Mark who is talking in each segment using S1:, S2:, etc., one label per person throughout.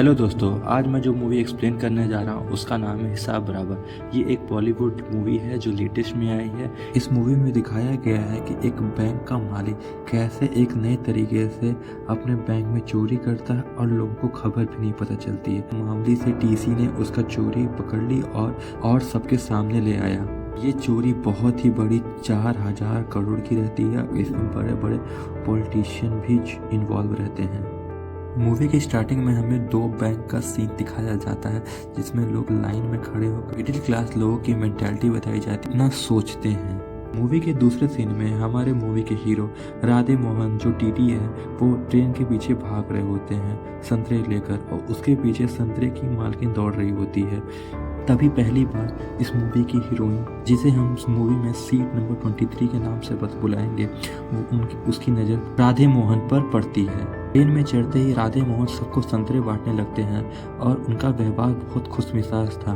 S1: Hello दोस्तों, आज मैं जो मूवी एक्सप्लेन करने जा रहा हूँ उसका नाम है हिसाब बराबर। ये एक बॉलीवुड मूवी है जो लेटेस्ट में आई है। इस मूवी में दिखाया गया है कि एक बैंक का मालिक कैसे एक नए तरीके से अपने बैंक में चोरी करता है और लोगों को खबर भी नहीं पता चलती है। मामूली से टीसी ने उसका चोरी पकड़ ली और सबके सामने ले आया। ये चोरी बहुत ही बड़ी 4000 करोड़ की रहती है। इसमें बड़े बड़े पॉलिटिशियन भी इन्वॉल्व रहते हैं। मूवी की स्टार्टिंग में हमें दो बैंक का सीन दिखाया जाता है जिसमें लोग लाइन में खड़े होकर मिडिल क्लास लोगों की मेंटालिटी बताई जाती है, ना सोचते हैं। मूवी के दूसरे सीन में हमारे मूवी के हीरो राधे मोहन जो टीटी है वो ट्रेन के पीछे भाग रहे होते हैं संतरे लेकर, और उसके पीछे संतरे की मालकिन दौड़ रही होती है। तभी पहली बार इस मूवी की हीरोइन, जिसे हम इस मूवी में सीट नंबर 23 के नाम से बस बुलाएंगे, उसकी नज़र राधे मोहन पर पड़ती है। ट्रेन में चढ़ते ही राधे मोहन सबको संतरे बांटने लगते हैं और उनका व्यवहार बहुत खुशमिजाज था।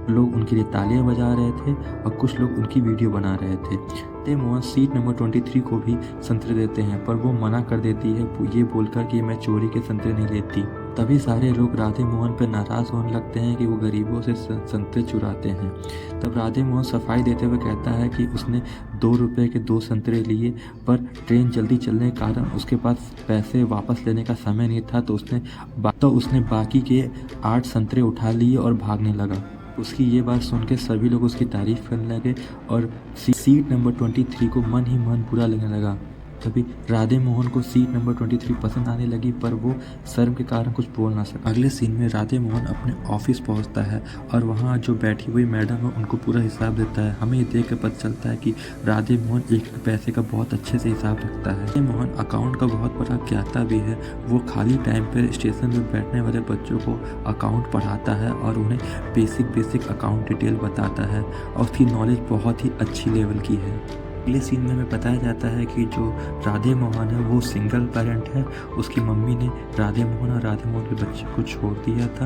S1: लोग उनके लिए तालियां बजा रहे थे और कुछ लोग उनकी वीडियो बना रहे थे। राधे मोहन सीट नंबर 23 को भी संतरे देते हैं, पर वो मना कर देती है ये बोलकर कि मैं चोरी के संतरे नहीं लेती। तभी सारे लोग राधे मोहन पर नाराज होने लगते हैं कि वो गरीबों से संतरे चुराते हैं। तब राधे मोहन सफाई देते हुए कहता है कि उसने 2 रुपए के 2 संतरे लिए, पर ट्रेन जल्दी चलने के कारण उसके पास पैसे वापस लेने का समय नहीं था, तो उसने बाकी के 8 संतरे उठा लिए और भागने लगा। उसकी ये बात सुन के सभी लोग उसकी तारीफ करने लगे और सीट नंबर 23 को मन ही मन बुरा लगने लगा। तभी राधे मोहन को सीट नंबर 23 पसंद आने लगी, पर वो शर्म के कारण कुछ बोल ना सका। अगले सीन में राधे मोहन अपने ऑफिस पहुंचता है और वहां जो बैठी हुई मैडम है उनको पूरा हिसाब देता है। हमें ये देख कर पता चलता है कि राधे मोहन एक पैसे का बहुत अच्छे से हिसाब रखता है। राधे मोहन अकाउंट का बहुत बड़ा ज्ञाता भी है। वो खाली टाइम पर स्टेशन में बैठने वाले बच्चों को अकाउंट पढ़ाता है और उन्हें बेसिक अकाउंट डिटेल बताता है, और उसकी नॉलेज बहुत ही अच्छी लेवल की है। अगले सीन में हमें बताया जाता है कि जो राधे मोहन है वो सिंगल पेरेंट है। उसकी मम्मी ने राधे मोहन और राधे मोहन के बच्चे को छोड़ दिया था,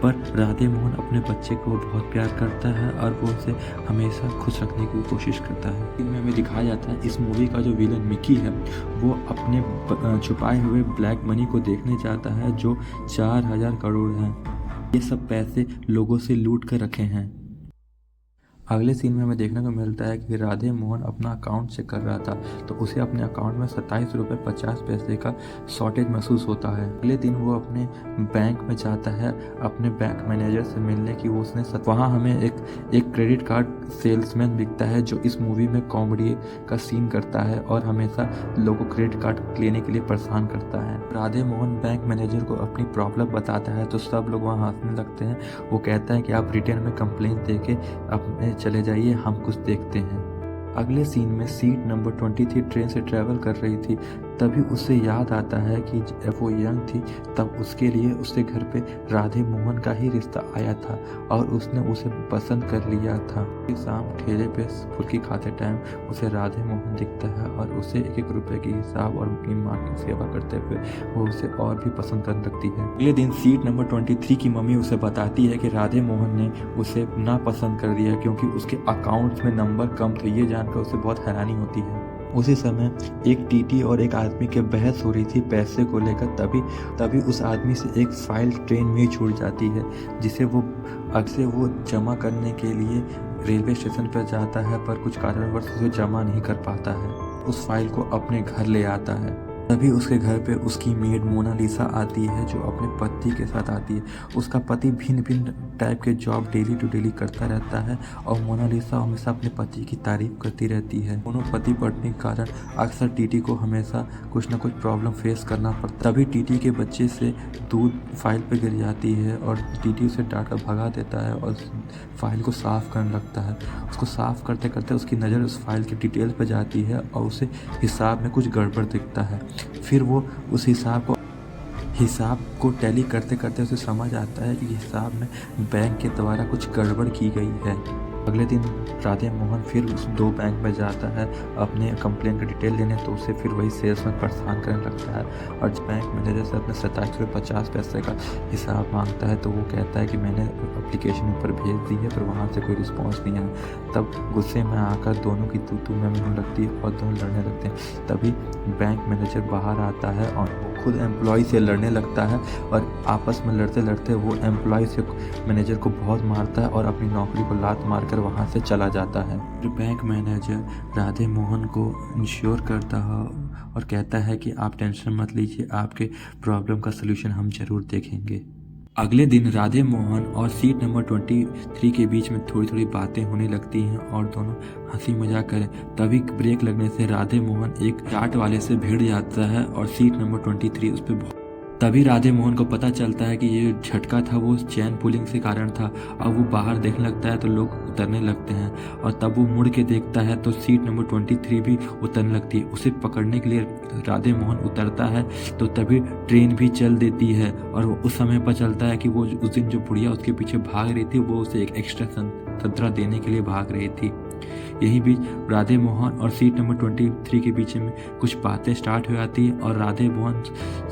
S1: पर राधे मोहन अपने बच्चे को बहुत प्यार करता है और वो उसे हमेशा खुश रखने की कोशिश करता है। इनमें हमें दिखाया जाता है इस मूवी का जो विलन मिकी है वो अपने छुपाए हुए ब्लैक मनी को देखने जाता है जो 4000 करोड़ है। ये सब पैसे लोगों से लूट कर रखे हैं। अगले सीन में हमें देखने को मिलता है कि राधे मोहन अपना अकाउंट चेक कर रहा था, तो उसे अपने अकाउंट में 27 रुपये 50 पैसे का शॉर्टेज महसूस होता है। अगले दिन वो अपने बैंक में जाता है अपने बैंक मैनेजर से मिलने की। वहाँ हमें एक क्रेडिट कार्ड सेल्समैन दिखता है जो इस मूवी में कॉमेडी का सीन करता है और हमेशा लोगों को क्रेडिट कार्ड लेने के लिए परेशान करता है। राधे मोहन बैंक मैनेजर को अपनी प्रॉब्लम बताता है तो सब लोग वहाँ हंसने लगते हैं। वो कहता है कि आप रिटर्न में कंप्लेंट दे के अपने चले जाइए, हम कुछ देखते हैं। अगले सीन में सीट नंबर 23 ट्रेन से ट्रैवल कर रही थी। तभी उसे याद आता है कि जब वो यंग थी तब उसके लिए उसके घर पे राधे मोहन का ही रिश्ता आया था और उसने उसे पसंद कर लिया था। शाम ठेले पे फुल्की खाते टाइम उसे राधे मोहन दिखता है और उसे 1-1 रुपए की हिसाब और अपनी माँ की सेवा करते हुए वो उसे और भी पसंद करने लगती है। अगले दिन सीट नंबर 23 की मम्मी उसे बताती है कि राधे मोहन ने उसे ना पसंद कर दिया क्योंकि उसके अकाउंट्स में नंबर कम थे। ये जानकर उसे बहुत हैरानी होती है। उसी समय एक टीटी और एक आदमी के बहस हो रही थी पैसे को लेकर। तभी उस आदमी से एक फाइल ट्रेन में ही छूट जाती है जिसे वो अक्सर वो जमा करने के लिए रेलवे स्टेशन पर जाता है, पर कुछ कारणवश उसे जमा नहीं कर पाता है। उस फाइल को अपने घर ले आता है। तभी उसके घर पे उसकी मेड मोनालिसा आती है जो अपने पति के साथ आती है। उसका पति भिन्न टाइप के जॉब डेली टू डेली करता रहता है और मोनालिसा हमेशा अपने पति की तारीफ करती रहती है। दोनों पति पत्नी के कारण अक्सर टीटी को हमेशा कुछ ना कुछ प्रॉब्लम फेस करना पड़ता। तभी टीटी के बच्चे से दूध फाइल पे गिर जाती है और टीटी उसे डांट कर भगा देता है और फाइल को साफ करने लगता है। उसको साफ करते करते उसकी नज़र उस फाइल की डिटेल पर जाती है और उसे हिसाब में कुछ गड़बड़ दिखता है। फिर वो उस हिसाब को टैली करते करते उसे समझ आता है कि हिसाब में बैंक के द्वारा कुछ गड़बड़ की गई है। अगले दिन राधे मोहन फिर उस 2 बैंक में जाता है अपने कंप्लेन का डिटेल लेने, तो उसे फिर वही सेल्समैन परेशान करने लगता है और बैंक मैनेजर से अपने 27 रुपये 50 पैसे का हिसाब मांगता है। तो वो कहता है कि मैंने एप्लीकेशन ऊपर भेज दी है पर वहाँ से कोई रिस्पॉन्स नहीं आया। तब गुस्से में आकर दोनों की तू में लगती है और दोनों लड़ने लगते हैं। तभी बैंक मैनेजर बाहर आता है और वो खुद एम्प्लॉय से लड़ने लगता है और आपस में लड़ते लड़ते वो एम्प्लॉय से मैनेजर को बहुत मारता है और अपनी नौकरी को लात मारकर वहाँ से चला जाता है। फिर बैंक मैनेजर राधे मोहन को इंश्योर करता है और कहता है कि आप टेंशन मत लीजिए, आपके प्रॉब्लम का सलूशन हम ज़रूर देखेंगे। अगले दिन राधे मोहन और सीट नंबर 23 के बीच में थोड़ी थोड़ी बातें होने लगती हैं और दोनों हंसी मजाक करें। तभी ब्रेक लगने से राधे मोहन एक चाट वाले से भिड़ जाता है और सीट नंबर 23 उस पर तभी राधे मोहन को पता चलता है कि ये झटका था वो चैन पुलिंग से कारण था। अब वो बाहर देखने लगता है तो लोग उतरने लगते हैं और तब वो मुड़ के देखता है तो सीट नंबर 23 भी उतरने लगती है। उसे पकड़ने के लिए राधे मोहन उतरता है तो तभी ट्रेन भी चल देती है और वो उस समय पता चलता है कि वो उस दिन जो बुढ़िया उसके पीछे भाग रही थी वो उसे एक एक्स्ट्रा संतरा देने के लिए भाग रही थी। यही बीच राधे मोहन और सीट नंबर 23 के बीच में कुछ बातें स्टार्ट हो जाती है और राधे मोहन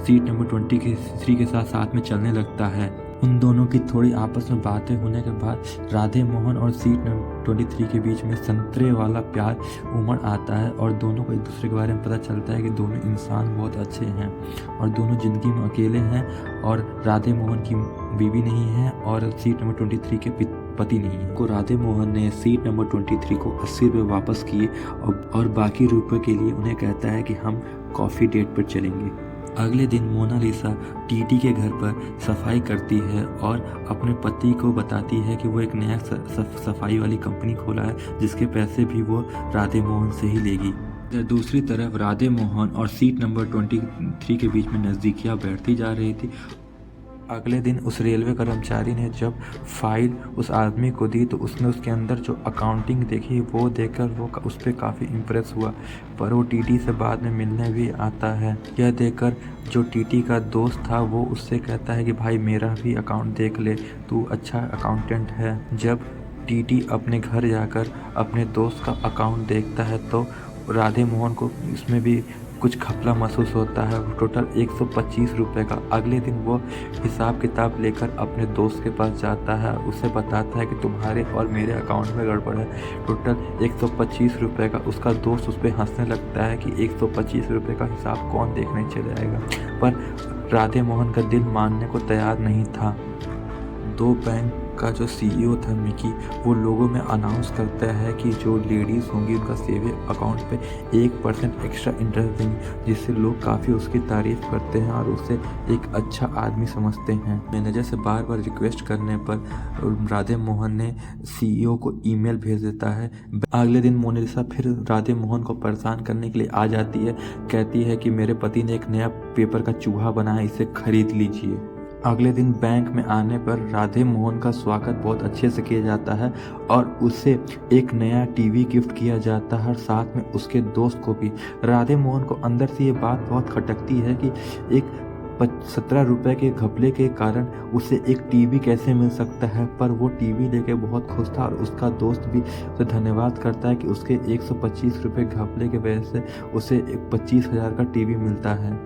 S1: सीट नंबर 23 के साथ में चलने लगता है। उन दोनों की थोड़ी आपस में बातें होने के बाद राधे मोहन और सीट नंबर 23 के बीच में संतरे वाला प्यार उमड़ आता है और दोनों को एक दूसरे के बारे में पता चलता है कि दोनों इंसान बहुत अच्छे हैं और दोनों ज़िंदगी में अकेले हैं और राधे मोहन की बीवी नहीं है और सीट नंबर 23 के पति नहीं है। को राधे मोहन ने सीट नंबर 23 को 80 रुपये वापस किए और बाकी रुपये के लिए उन्हें कहता है कि हम कॉफ़ी डेट पर चलेंगे। अगले दिन मोनालिसा टीटी के घर पर सफाई करती है और अपने पति को बताती है कि वो एक नया सफाई वाली कंपनी खोला है जिसके पैसे भी वो राधे मोहन से ही लेगी। दूसरी तरफ राधे मोहन और सीट नंबर 23 के बीच में नज़दीकियाँ बैठती जा रही थी। अगले दिन उस रेलवे कर्मचारी ने जब फाइल उस आदमी को दी तो उसने उसके अंदर जो अकाउंटिंग देखी वो देखकर वो उस पर काफ़ी इम्प्रेस हुआ, पर वो टीटी से बाद में मिलने भी आता है। यह देखकर जो टीटी का दोस्त था वो उससे कहता है कि भाई मेरा भी अकाउंट देख ले, तू अच्छा अकाउंटेंट है। जब टीटी अपने घर जाकर अपने दोस्त का अकाउंट देखता है तो राधे मोहन को इसमें भी कुछ घपला महसूस होता है। टोटल 125 रुपये का। अगले दिन वो हिसाब किताब लेकर अपने दोस्त के पास जाता है, उसे बताता है कि तुम्हारे और मेरे अकाउंट में गड़बड़ है। टोटल 125 रुपये का। उसका दोस्त उस पर हंसने लगता है कि 125 रुपये का हिसाब कौन देखने चले जाएगा, पर राधे मोहन का दिल मानने को तैयार नहीं था। दो बैंक का जो सीईओ था मिकी, वो लोगों में अनाउंस करता है कि जो लेडीज़ होंगी उनका सेविंग अकाउंट पे 1% एक्स्ट्रा इंटरेस्ट देंगे, जिससे लोग काफ़ी उसकी तारीफ़ करते हैं और उसे एक अच्छा आदमी समझते हैं। मैनेजर से बार बार रिक्वेस्ट करने पर राधे मोहन ने सीईओ को ईमेल भेज देता है। अगले दिन मोनालिसा फिर राधे मोहन को परेशान करने के लिए आ जाती है, कहती है कि मेरे पति ने एक नया पेपर का चूहा बनाया, इसे खरीद लीजिए। अगले दिन बैंक में आने पर राधे मोहन का स्वागत बहुत अच्छे से किया जाता है और उसे एक नया टीवी गिफ्ट किया जाता है और साथ में उसके दोस्त को भी। राधे मोहन को अंदर से ये बात बहुत खटकती है कि एक 17 रुपये के घपले के कारण उसे एक टीवी कैसे मिल सकता है, पर वो टीवी लेके बहुत खुश था और उसका दोस्त भी उसे धन्यवाद करता है कि उसके 125 रुपये घपले के वजह से उसे 25,000 का टीवी मिलता है।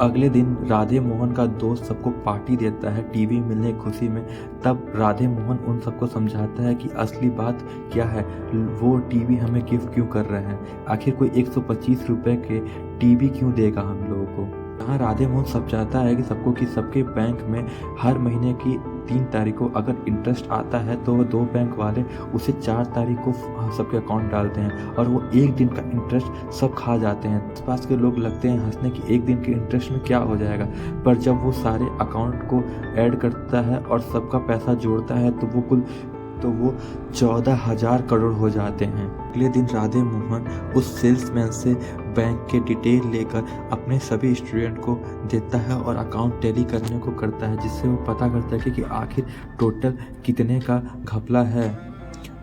S1: अगले दिन राधे मोहन का दोस्त सबको पार्टी देता है टीवी मिलने की खुशी में। तब राधे मोहन उन सबको समझाता है कि असली बात क्या है, वो टीवी हमें गिफ्ट क्यों कर रहे हैं, आखिर कोई 125 रुपये के टीवी क्यों देगा हम लोगों को। यहाँ राधे मोहन समझाता है कि सबको कि सबके बैंक में हर महीने की 3 तारीख को अगर इंटरेस्ट आता है तो वो 2 बैंक वाले उसे 4 तारीख को सबके अकाउंट डालते हैं और वो 1 दिन का इंटरेस्ट सब खा जाते हैं। आसपास के लोग लगते हैं हंसने कि 1 दिन के इंटरेस्ट में क्या हो जाएगा, पर जब वो सारे अकाउंट को ऐड करता है और सबका पैसा जोड़ता है तो वो 14,000 करोड़ हो जाते हैं। अगले दिन राधे मोहन उस सेल्समैन से बैंक के डिटेल लेकर अपने सभी स्टूडेंट को देता है और अकाउंट टैली करने को करता है, जिससे वो पता करता है कि आखिर टोटल कितने का घपला है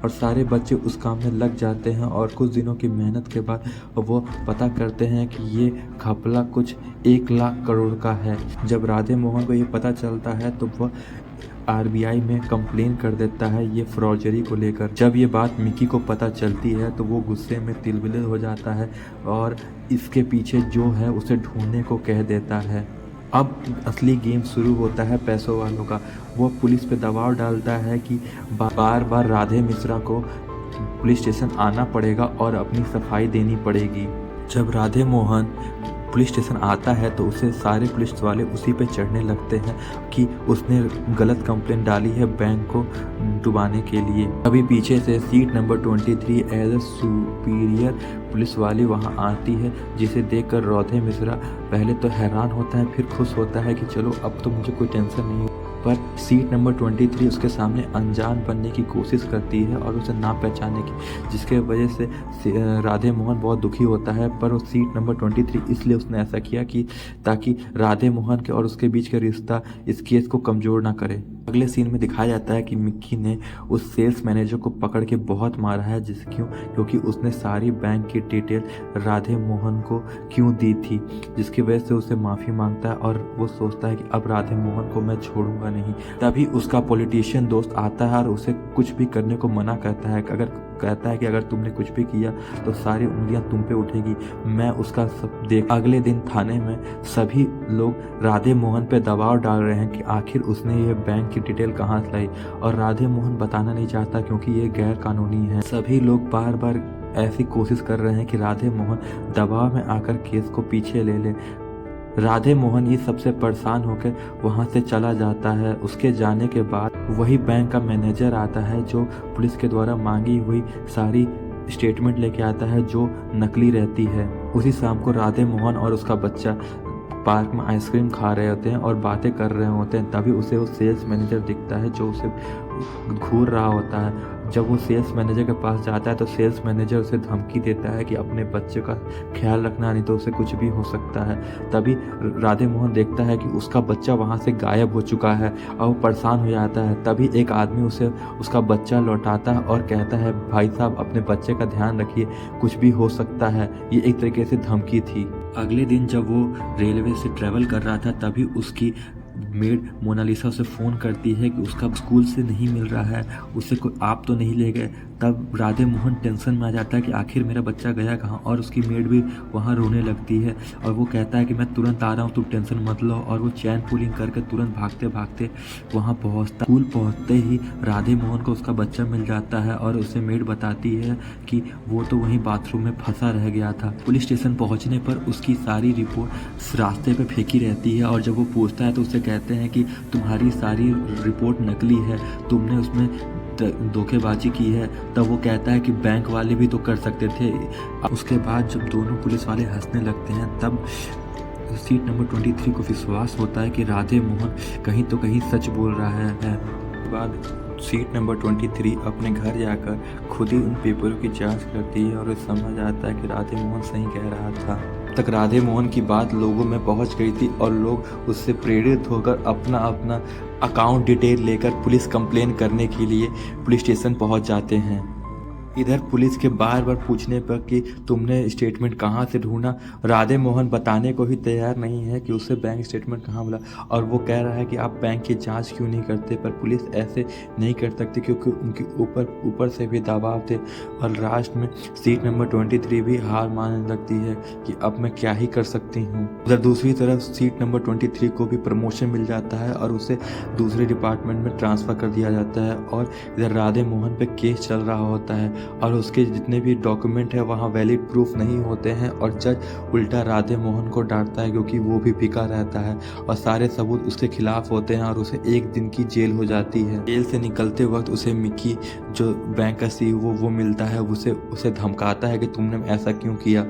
S1: और सारे बच्चे उस काम में लग जाते हैं और कुछ दिनों की मेहनत के बाद वो पता करते हैं कि ये घपला कुछ 1 लाख करोड़ का है। जब राधे मोहन को ये पता चलता है तो वह आरबीआई में कंप्लेन कर देता है ये फ्रॉडरी को लेकर। जब ये बात मिकी को पता चलती है तो वो गुस्से में तिलबिल हो जाता है और इसके पीछे जो है उसे ढूंढने को कह देता है। अब असली गेम शुरू होता है पैसों वालों का। वो पुलिस पे दबाव डालता है कि बार बार राधे मिश्रा को पुलिस स्टेशन आना पड़ेगा और अपनी सफाई देनी पड़ेगी। जब राधे मोहन पुलिस स्टेशन आता है तो उसे सारे पुलिस वाले उसी पे चढ़ने लगते हैं कि उसने गलत कंप्लेंट डाली है बैंक को डुबाने के लिए। अभी पीछे से seat number 23 as a superior police वाली वहां आती है, जिसे देखकर रौधे मिश्रा पहले तो हैरान होता है, फिर खुश होता है कि चलो अब तो मुझे कोई टेंशन नहीं। पर सीट नंबर 23 उसके सामने अनजान बनने की कोशिश करती है और उसे ना पहचानने की, जिसके वजह से राधे मोहन बहुत दुखी होता है। पर वो सीट नंबर 23 इसलिए उसने ऐसा किया कि ताकि राधे मोहन के और उसके बीच का रिश्ता इस केस को कमज़ोर ना करे। अगले सीन में दिखाया जाता है कि मिक्की ने उस सेल्स मैनेजर को पकड़ के बहुत मारा है, क्योंकि उसने सारी बैंक की डिटेल राधे मोहन को क्यों दी थी, जिसकी वजह से उसे माफ़ी मांगता है और वो सोचता है कि अब राधे मोहन को मैं छोड़ूंगा नहीं। तभी उसका पॉलिटिशियन दोस्त आता है और उसे कुछ भी करने को मना करता है, कहता है कि अगर तुमने कुछ भी किया तो सारी उंगलियां तुम पे उठेगी, मैं उसका सब देख। अगले दिन थाने में सभी लोग राधे मोहन पे दबाव डाल रहे हैं कि आखिर उसने ये बैंक की डिटेल कहाँ से लाई, और राधे मोहन बताना नहीं चाहता क्योंकि ये गैर कानूनी है। सभी लोग बार बार ऐसी कोशिश कर रहे हैं कि राधे मोहन दबाव में आकर केस को पीछे ले ले। राधे मोहन ये सबसे परेशान होकर वहाँ से चला जाता है। उसके जाने के बाद वही बैंक का मैनेजर आता है जो पुलिस के द्वारा मांगी हुई सारी स्टेटमेंट लेके आता है जो नकली रहती है। उसी शाम को राधे मोहन और उसका बच्चा पार्क में आइसक्रीम खा रहे होते हैं और बातें कर रहे होते हैं। तभी उसे वो सेल्स मैनेजर दिखता है जो उसे घूर रहा होता है। जब वो सेल्स मैनेजर के पास जाता है तो सेल्स मैनेजर उसे धमकी देता है कि अपने बच्चे का ख्याल रखना, नहीं तो उसे कुछ भी हो सकता है। तभी राधे मोहन देखता है कि उसका बच्चा वहाँ से गायब हो चुका है और वो परेशान हो जाता है। तभी एक आदमी उसे उसका बच्चा लौटाता है और कहता है भाई साहब अपने बच्चे का ध्यान रखिए, कुछ भी हो सकता है। ये एक तरीके से धमकी थी। अगले दिन जब वो रेलवे से ट्रैवल कर रहा था तभी उसकी मेड मोनालिसा उसे फ़ोन करती है कि उसका स्कूल से नहीं मिल रहा है, उसे कोई आप तो नहीं ले गए। तब राधे मोहन टेंशन में आ जाता है कि आखिर मेरा बच्चा गया कहाँ, और उसकी मेड भी वहाँ रोने लगती है और वो कहता है कि मैं तुरंत आ रहा हूँ, तुम टेंशन मत लो। और वो चैन पुलिंग करके तुरंत भागते भागते वहाँ पहुँचता। स्कूल पहुँचते ही राधे मोहन को उसका बच्चा मिल जाता है और उसे मेड बताती है कि वो तो वहीं बाथरूम में फंसा रह गया था। पुलिस स्टेशन पहुँचने पर उसकी सारी रिपोर्ट रास्ते पर फेंकी रहती है और जब वो पूछता है तो उसे कहते हैं कि तुम्हारी सारी रिपोर्ट नकली है, तुमने उसमें धोखेबाजी की है। तब वो कहता है कि बैंक वाले भी तो कर सकते थे। उसके बाद जब दोनों पुलिस वाले हंसने लगते हैं तब सीट नंबर 23 को विश्वास होता है कि राधे मोहन कहीं तो कहीं सच बोल रहा है। बाद सीट नंबर 23 अपने घर जाकर खुद ही उन पेपरों की जांच करती है और समझ आता है कि राधे मोहन सही कह रहा था। तक राधे मोहन की बात लोगों में पहुंच गई थी और लोग उससे प्रेरित होकर अपना अपना अकाउंट डिटेल लेकर पुलिस कंप्लेन करने के लिए पुलिस स्टेशन पहुंच जाते हैं। इधर पुलिस के बार बार पूछने पर कि तुमने स्टेटमेंट कहाँ से ढूंढा, राधे मोहन बताने को ही तैयार नहीं है कि उसे बैंक स्टेटमेंट कहाँ मिला, और वो कह रहा है कि आप बैंक की जांच क्यों नहीं करते। पर पुलिस ऐसे नहीं कर सकती क्योंकि उनके ऊपर से भी दबाव थे। और लास्ट में सीट नंबर 23 भी हार मानने लगती है कि अब मैं क्या ही कर सकती हूँ। उधर दूसरी तरफ सीट नंबर 23 को भी प्रमोशन मिल जाता है और उसे दूसरे डिपार्टमेंट में ट्रांसफ़र कर दिया जाता है। और इधर राधे मोहन पे केस चल रहा होता है और उसके जितने भी डॉक्यूमेंट है वहाँ वैलिड प्रूफ नहीं होते हैं और जज उल्टा राधे मोहन को डांटता है क्योंकि वो भी बिका रहता है और सारे सबूत उसके खिलाफ होते हैं और उसे 1 दिन की जेल हो जाती है। जेल से निकलते वक्त उसे मिक्की जो बैंक का CEO वो मिलता है, उसे धमकाता है कि तुमने ऐसा क्यों किया,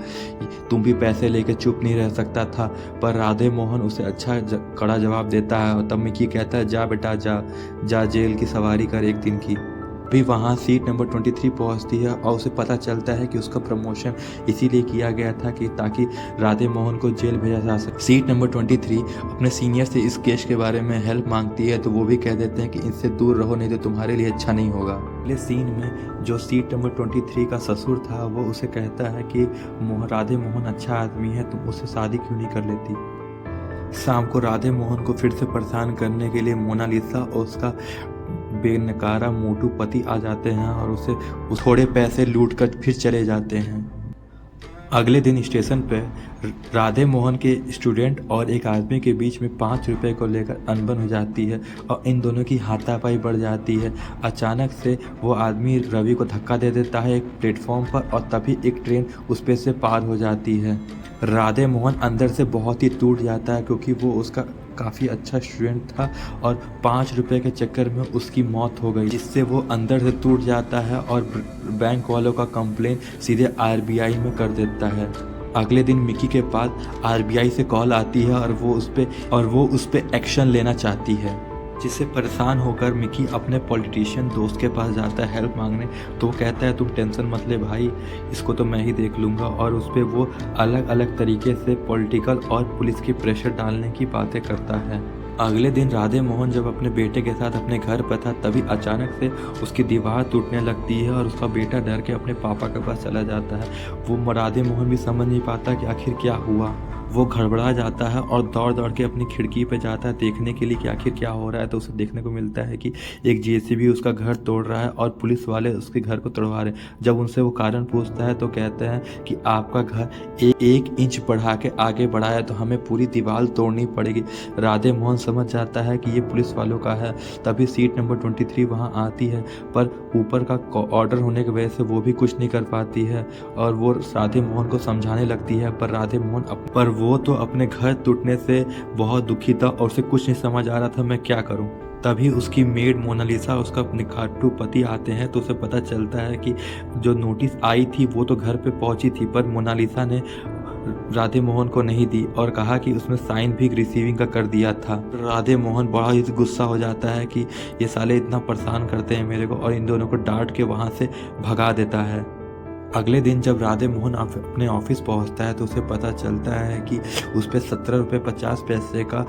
S1: तुम भी पैसे लेके चुप नहीं रह सकता था। पर राधे मोहन उसे अच्छा कड़ा जवाब देता है और तब मिक्की कहता है जा बेटा जा जेल की सवारी कर 1 दिन की। भी वहाँ सीट नंबर 23 पहुँचती है और उसे पता चलता है कि उसका प्रमोशन इसीलिए किया गया था कि ताकि राधे मोहन को जेल भेजा जा सके। सीट नंबर 23 अपने सीनियर से इस केस के बारे में हेल्प मांगती है तो वो भी कह देते हैं कि इनसे दूर रहो नहीं तो तुम्हारे लिए अच्छा नहीं होगा। अगले सीन में जो सीट नंबर 23 का ससुर था वो उसे कहता है कि राधे मोहन अच्छा आदमी है, तुम उससे शादी क्यों नहीं कर लेती। शाम को राधे मोहन को फिर से परेशान करने के लिए मोनालिसा और उसका बेनकारा मोटू पति आ जाते हैं और उसे थोड़े पैसे लूट कर फिर चले जाते हैं। अगले दिन स्टेशन पे राधे मोहन के स्टूडेंट और एक आदमी के बीच में 5 रुपए को लेकर अनबन हो जाती है और इन दोनों की हाथापाई बढ़ जाती है। अचानक से वो आदमी रवि को धक्का दे देता है एक प्लेटफॉर्म पर और तभी एक ट्रेन उस पे से पार हो जाती है। राधे मोहन अंदर से बहुत ही टूट जाता है क्योंकि वो उसका काफ़ी अच्छा स्टूडेंट था और 5 रुपए के चक्कर में उसकी मौत हो गई, जिससे वो अंदर से टूट जाता है और बैंक वालों का कंप्लेन सीधे आरबीआई में कर देता है। अगले दिन मिकी के पास आरबीआई से कॉल आती है और वो उस पे एक्शन लेना चाहती है, जिससे परेशान होकर मिकी अपने पॉलिटिशियन दोस्त के पास जाता है हेल्प मांगने। तो वो कहता है तुम टेंशन मत ले भाई, इसको तो मैं ही देख लूँगा। और उस पर वो अलग अलग तरीके से पॉलिटिकल और पुलिस की प्रेशर डालने की बातें करता है। अगले दिन राधे मोहन जब अपने बेटे के साथ अपने घर पर था तभी अचानक से उसकी दीवार टूटने लगती है और उसका बेटा डर के अपने पापा के पास चला जाता है। वो राधे मोहन भी समझ नहीं पाता कि आखिर क्या हुआ। वो घबरा जाता है और दौड़ दौड़ के अपनी खिड़की पे जाता है देखने के लिए कि आखिर क्या हो रहा है। तो उसे देखने को मिलता है कि एक जेसीबी उसका घर तोड़ रहा है और पुलिस वाले उसके घर को तोड़वा रहे हैं। जब उनसे वो कारण पूछता है तो कहते हैं कि आपका घर एक इंच बढ़ा के आगे बढ़ा है तो हमें पूरी दीवार तोड़नी पड़ेगी। राधे मोहन समझ जाता है कि ये पुलिस वालों का है। तभी सीट नंबर 23 वहाँ आती है, पर ऊपर का ऑर्डर होने की वजह से वो भी कुछ नहीं कर पाती है और वो राधे मोहन को समझाने लगती है। पर वो तो अपने घर टूटने से बहुत दुखी था और उसे कुछ नहीं समझ आ रहा था मैं क्या करूं। तभी उसकी मेड मोनालिसा उसका निखाटू पति आते हैं तो उसे पता चलता है कि जो नोटिस आई थी वो तो घर पे पहुंची थी, पर मोनालिसा ने राधे मोहन को नहीं दी और कहा कि उसने साइन भी रिसीविंग का कर दिया था। राधे मोहन बड़ा ही गुस्सा हो जाता है कि ये साले इतना परेशान करते हैं मेरे को और इन दोनों को डांट के वहाँ से भगा देता है। अगले दिन जब राधे मोहन अपने ऑफिस पहुंचता है तो उसे पता चलता है कि उस पर 17 रुपये 50 पैसे का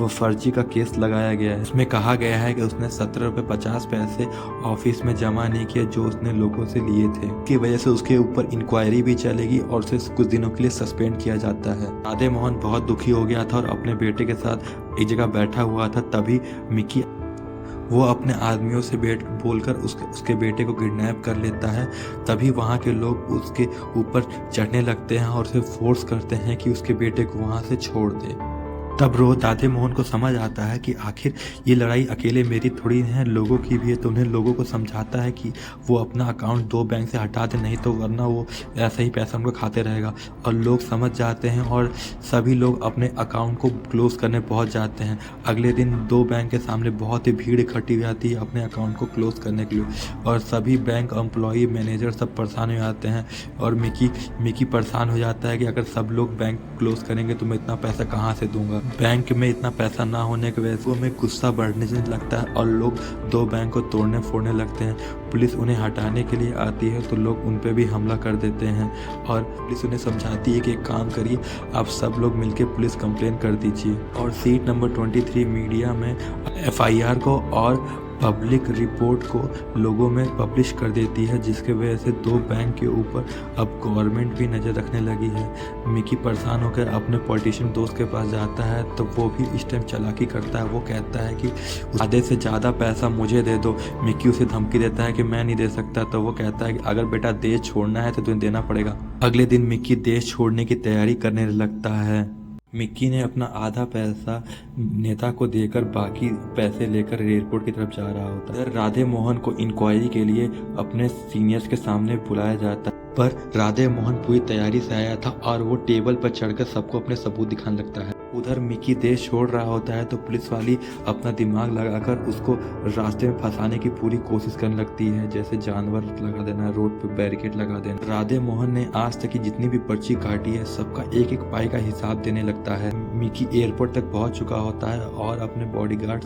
S1: फर्जी का केस लगाया गया है। उसमें कहा गया है कि उसने 17 रुपये 50 पैसे ऑफिस में जमा नहीं किए जो उसने लोगों से लिए थे। इसकी वजह से उसके ऊपर इंक्वायरी भी चलेगी और उसे कुछ दिनों के लिए सस्पेंड किया जाता है। राधे मोहन बहुत दुखी हो गया था और अपने बेटे के साथ एक जगह बैठा हुआ था। तभी मिकी वो अपने आदमियों से बोलकर उसके बेटे को किडनैप कर लेता है। तभी वहाँ के लोग उसके ऊपर चढ़ने लगते हैं और उसे फोर्स करते हैं कि उसके बेटे को वहाँ से छोड़ दे। तब राधे मोहन को समझ आता है कि आखिर ये लड़ाई अकेले मेरी थोड़ी है, लोगों की भी है। तो उन्हें लोगों को समझाता है कि वो अपना अकाउंट 2 बैंक से हटा दे, नहीं तो वरना वो ऐसा ही पैसा उनको खाते रहेगा। और लोग समझ जाते हैं और सभी लोग अपने अकाउंट को क्लोज करने पहुंच जाते हैं। अगले दिन 2 बैंक के सामने बहुत ही भीड़ इकट्ठी हो जाती है अपने अकाउंट को क्लोज करने के लिए और सभी बैंक एम्प्लॉई मैनेजर सब परेशान हो जाते हैं। और मिकी परेशान हो जाता है कि अगर सब लोग बैंक क्लोज करेंगे तो मैं इतना पैसा कहाँ से दूंगा। बैंक में इतना पैसा ना होने की वजह से उन्हें गुस्सा बढ़ने लगता है और लोग 2 बैंक को तोड़ने फोड़ने लगते हैं। पुलिस उन्हें हटाने के लिए आती है तो लोग उन पे भी हमला कर देते हैं और पुलिस उन्हें समझाती है कि एक काम करिए, आप सब लोग मिलकर पुलिस कंप्लेन कर दीजिए। और सीट नंबर 23 मीडिया में एफआईआर को और पब्लिक रिपोर्ट को लोगों में पब्लिश कर देती है, जिसके वजह से 2 बैंक के ऊपर अब गवर्नमेंट भी नज़र रखने लगी है। मिकी परेशान होकर अपने पॉलिटिशियन दोस्त के पास जाता है तो वो भी इस टाइम चालाकी करता है। वो कहता है कि आधे से ज़्यादा पैसा मुझे दे दो। मिकी उसे धमकी देता है कि मैं नहीं दे सकता। तो वो कहता है कि अगर बेटा देश छोड़ना है तो तुम्हें देना पड़ेगा। अगले दिन मिकी देश छोड़ने की तैयारी करने लगता है। मिक्की ने अपना आधा पैसा नेता को देकर बाकी पैसे लेकर एयरपोर्ट की तरफ जा रहा होता है। राधे मोहन को इंक्वायरी के लिए अपने सीनियर्स के सामने बुलाया जाता है, पर राधे मोहन पूरी तैयारी से आया था और वो टेबल पर चढ़कर सबको अपने सबूत दिखाने लगता है। उधर मिक्की देश छोड़ रहा होता है तो पुलिस वाली अपना दिमाग लगाकर उसको रास्ते में फंसाने की पूरी कोशिश करने लगती है, जैसे जानवर लगा देना, रोड पे बैरिकेड लगा देना। राधे मोहन ने आज तक की जितनी भी पर्ची काटी है सबका एक एक पाई का हिसाब देने लगता है। मिक्की एयरपोर्ट तक पहुंच चुका होता है और अपने बॉडीगार्ड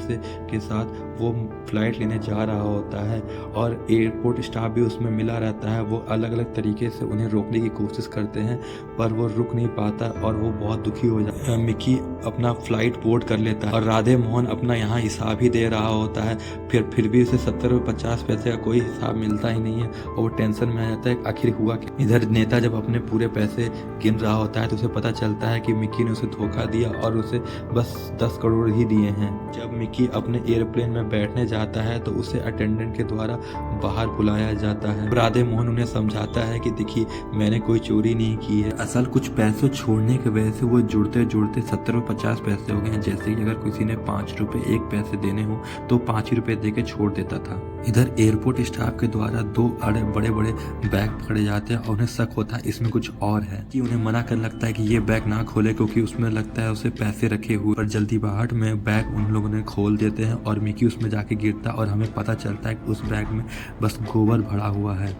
S1: के साथ वो फ्लाइट लेने जा रहा होता है और एयरपोर्ट स्टाफ भी उसमें मिला रहता है। वो अलग अलग तरीके से उन्हें रोकने की कोशिश करते हैं पर वो रुक नहीं पाता और वो बहुत दुखी हो जाता है। मिक्की अपना फ्लाइट बोर्ड कर लेता है और राधे मोहन अपना यहाँ हिसाब ही दे रहा होता है। फिर भी उसे 17 रुपये 50 पैसे का कोई हिसाब मिलता ही नहीं है और वो टेंशन में आ जाता है आखिर हुआ क्या। इधर नेता जब अपने पूरे पैसे गिन रहा होता है तो उसे पता चलता है कि मिक्की ने उसे धोखा दिया दिया और उसे बस 10 करोड़ ही दिए हैं। जब मिकी अपने एयरप्लेन में बैठने जाता है तो उसे अटेंडेंट के द्वारा बाहर बुलाया जाता है। राधे मोहन उन्हें समझाता है कि देखिए मैंने कोई चोरी नहीं की है। असल कुछ पैसों छोड़ने की वजह से वो जुड़ते जुड़ते 70 और 50 पैसे हो गए हैं। जैसे कि अगर किसी ने 5 रुपए 1 पैसे देने हो तो 5 ही रुपए दे के छोड़ देता था। इधर एयरपोर्ट स्टाफ के द्वारा 2 बड़े बड़े बैग पकड़े जाते हैं और उन्हें शक होता है इसमें कुछ और है कि उन्हें मना कर लगता है कि ये बैग ना खोले क्योंकि उसमें लगता है उसे पैसे रखे हुए। पर जल्दीबाहट में बैग उन लोगों ने खोल देते हैं और मिकी उसमें जाके गिरता है और हमें पता चलता है कि उस बैग में बस गोबर भरा हुआ है।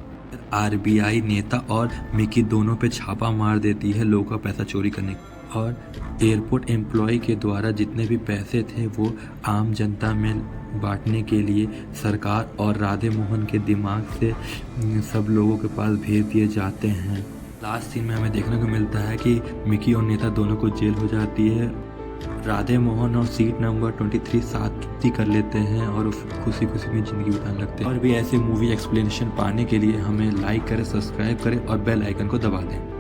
S1: आरबीआई नेता और मिकी दोनों पे छापा मार देती है लोगों का पैसा चोरी करने और एयरपोर्ट एम्प्लॉय के द्वारा जितने भी पैसे थे वो आम जनता में बांटने के लिए सरकार और राधे मोहन के दिमाग से सब लोगों के पास भेज दिए जाते हैं। लास्ट सीन में हमें देखने को मिलता है कि मिकी और नेता दोनों को जेल हो जाती है। राधे मोहन और सीट नंबर 23 साथ कर लेते हैं और खुशी खुशी में ज़िंदगी बिताने लगते हैं। और भी ऐसे मूवी एक्सप्लेनेशन पाने के लिए हमें लाइक करें, सब्सक्राइब करें और बेल आइकन को दबा दें।